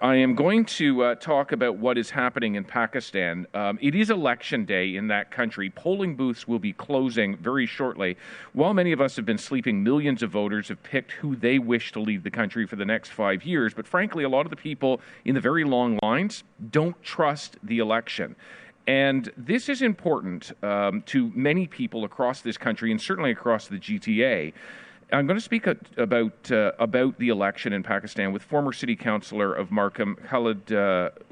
I am going to talk about what is happening in Pakistan. It is election day in that country. Polling booths will be closing very shortly. While many of us have been sleeping, millions of voters have picked who they wish to lead the country for the next 5 years. But frankly, a lot of the people in the very long lines don't trust the election. And this is important to many people across this country and certainly across the GTA. I'm going to speak about the election in Pakistan with former city councillor of Markham, Khalid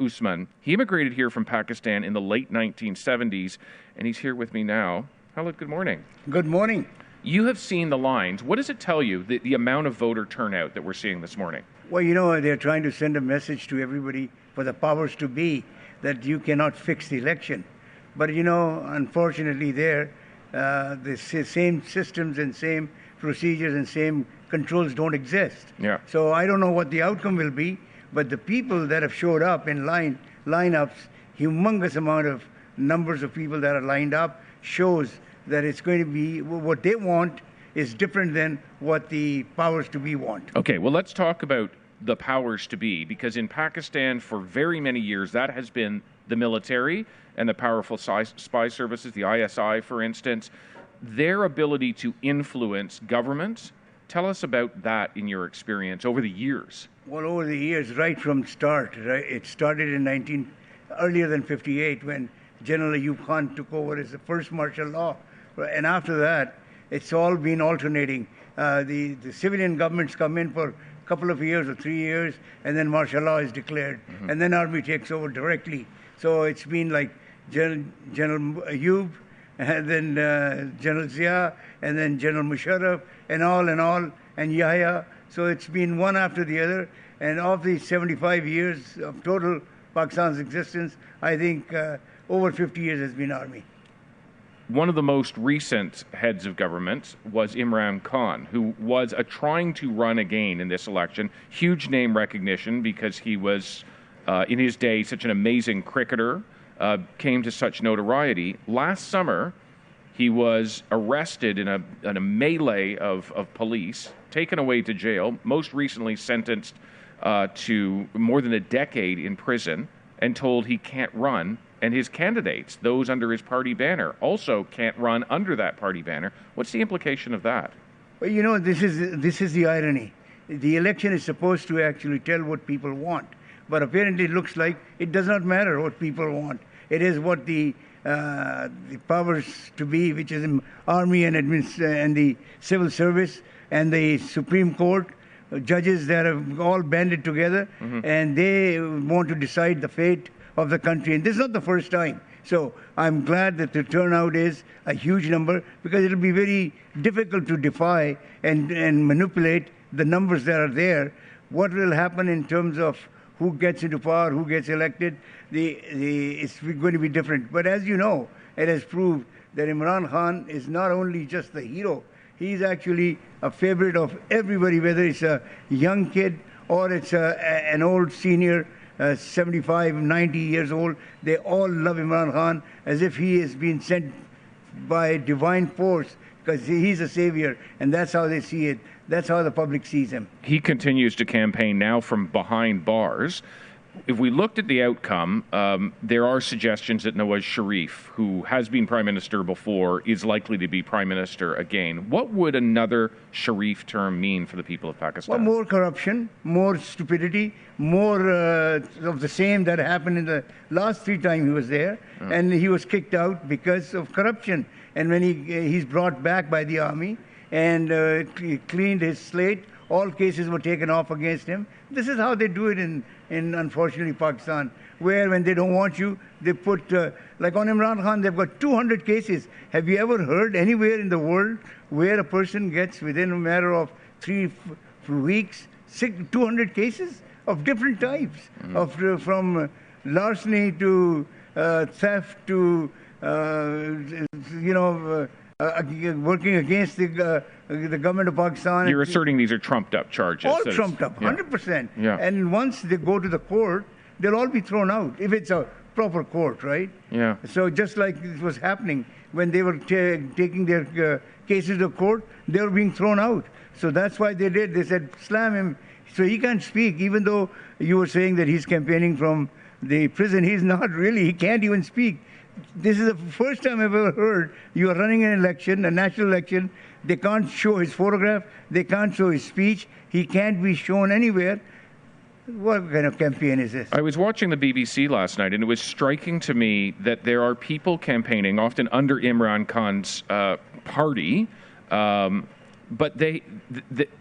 Usman. He immigrated here from Pakistan in the late 1970s, and he's here with me now. Khalid, good morning. Good morning. You have seen the lines. What does it tell you, the amount of voter turnout that we're seeing this morning? Well, they're trying to send a message to everybody for the powers to be that you cannot fix the election. But, unfortunately the same systems and same procedures and same controls don't exist. Yeah. So I don't know what the outcome will be, but the people that have showed up in lineups, humongous amount of numbers of people that are lined up, shows that it's going to be what they want is different than what the powers to be want. Okay, well, let's talk about the powers to be, because in Pakistan for very many years that has been the military and the powerful spy services, the ISI, for instance, their ability to influence governments. Tell us about that in your experience over the years. Well, over the years, right from start, right? It started in earlier than 58 when General Ayub Khan took over as the first martial law. And after that, it's all been alternating. The civilian governments come in for a couple of years or 3 years, and then martial law is declared. Mm-hmm. And then army takes over directly. So it's been like General Ayub, and then General Zia, and then General Musharraf, and all, and Yahya. So it's been one after the other. And of the 75 years of total Pakistan's existence, I think over 50 years has been army. One of the most recent heads of government was Imran Khan, who was trying to run again in this election. Huge name recognition because he was, in his day, such an amazing cricketer. Came to such notoriety. Last summer, he was arrested in a melee of police, taken away to jail, most recently sentenced to more than a decade in prison, and told he can't run. And his candidates, those under his party banner, also can't run under that party banner. What's the implication of that? Well, this is the irony. The election is supposed to actually tell what people want. But apparently it looks like it does not matter what people want. It is what the powers to be, which is in army and the civil service and the Supreme Court, judges that have all banded together, mm-hmm. and they want to decide the fate of the country. And this is not the first time. So I'm glad that the turnout is a huge number, because it'll be very difficult to defy and manipulate the numbers that are there. What will happen in terms of who gets into power, who gets elected, it's going to be different. But as you know, it has proved that Imran Khan is not only just the hero, he's actually a favorite of everybody, whether it's a young kid or it's an old senior, 75, 90 years old. They all love Imran Khan as if he has been sent by divine force, because he's a savior, and that's how they see it. That's how the public sees him. He continues to campaign now from behind bars. If we looked at the outcome, there are suggestions that Nawaz Sharif, who has been Prime Minister before, is likely to be Prime Minister again. What would another Sharif term mean for the people of Pakistan? Well, more corruption, more stupidity, more of the same that happened in the last 3 times he was there. And he was kicked out because of corruption. And when he's brought back by the army and cleaned his slate, all cases were taken off against him. This is how they do it in unfortunately, Pakistan, where when they don't want you, they put, like on Imran Khan, they've got 200 cases. Have you ever heard anywhere in the world where a person gets, within a matter of 3 weeks, 200 cases of different types, from larceny to theft to, working against the government of Pakistan. You're asserting these are trumped up charges. All trumped up, 100%. Yeah. And once they go to the court, they'll all be thrown out, if it's a proper court, right? Yeah. So just like it was happening when they were taking their cases to court, they were being thrown out. So that's why they did. They said, slam him. So he can't speak, even though you were saying that he's campaigning from the prison. He's not really. He can't even speak. This is the first time I've ever heard you are running an election, a national election. They can't show his photograph. They can't show his speech. He can't be shown anywhere. What kind of campaign is this? I was watching the BBC last night, and it was striking to me that there are people campaigning, often under Imran Khan's party, but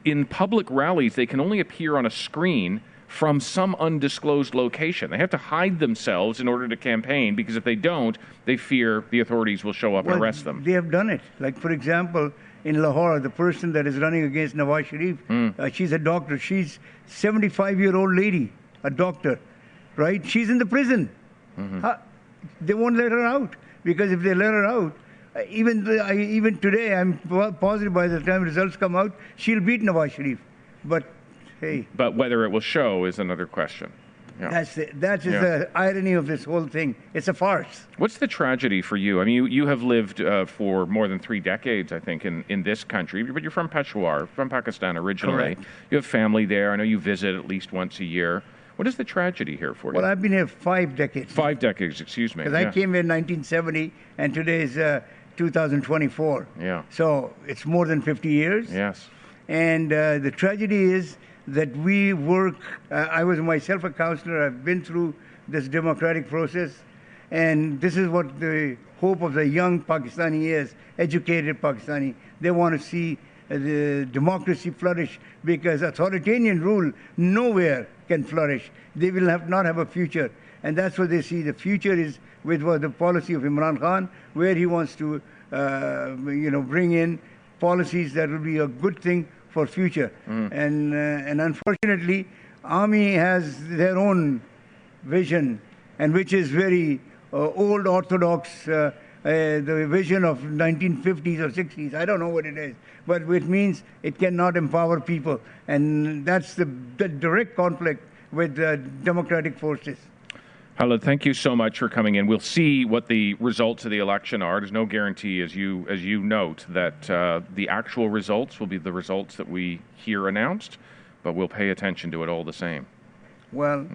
in public rallies, they can only appear on a screen from some undisclosed location. They have to hide themselves in order to campaign, because if they don't, they fear the authorities will show up and arrest them. They have done it. Like, for example, in Lahore, the person that is running against Nawaz Sharif, she's a doctor. She's 75-year-old lady, a doctor, right? She's in the prison. They won't let her out, because if they let her out, even today, I'm positive by the time results come out, she'll beat Nawaz Sharif. But hey. But whether it will show is another question. Yeah. That is the irony of this whole thing. It's a farce. What's the tragedy for you? I mean, you have lived for more than 3 decades, I think, in this country, but you're from Peshawar, from Pakistan originally. Correct. You have family there. I know you visit at least once a year. What is the tragedy here for you? Well, I've been here 5 decades. 5 decades, excuse me. Because I came here in 1970, and today is 2024. Yeah. So it's more than 50 years. Yes. And the tragedy is that we work, I was myself a councillor, I've been through this democratic process, and this is what the hope of the young Pakistani is, educated Pakistani. They want to see the democracy flourish, because authoritarian rule nowhere can flourish. They will not have a future, and that's what they see. The future is with the policy of Imran Khan, where he wants to bring in policies that will be a good thing for future. And unfortunately, Army has their own vision, and which is very old orthodox, the vision of 1950s or 60s. I don't know what it is, but it means it cannot empower people, and that's the direct conflict with the democratic forces. Khalid, thank you so much for coming in. We'll see what the results of the election are. There's no guarantee, as you note, that the actual results will be the results that we hear announced, but we'll pay attention to it all the same. Well,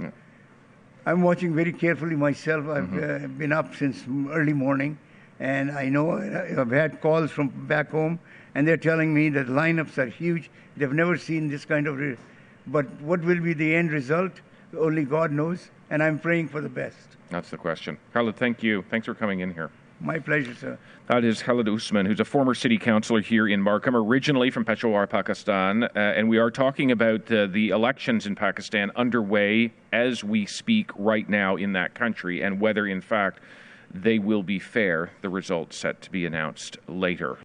I'm watching very carefully myself. I've been up since early morning, and I know I've had calls from back home, and they're telling me that lineups are huge. They've never seen this kind of... But what will be the end result? Only God knows. And I'm praying for the best. That's the question. Khalid, thank you. Thanks for coming in here. My pleasure, sir. That is Khalid Usman, who's a former city councillor here in Markham, originally from Peshawar, Pakistan. And we are talking about the elections in Pakistan underway as we speak right now in that country, and whether, in fact, they will be fair. The results set to be announced later.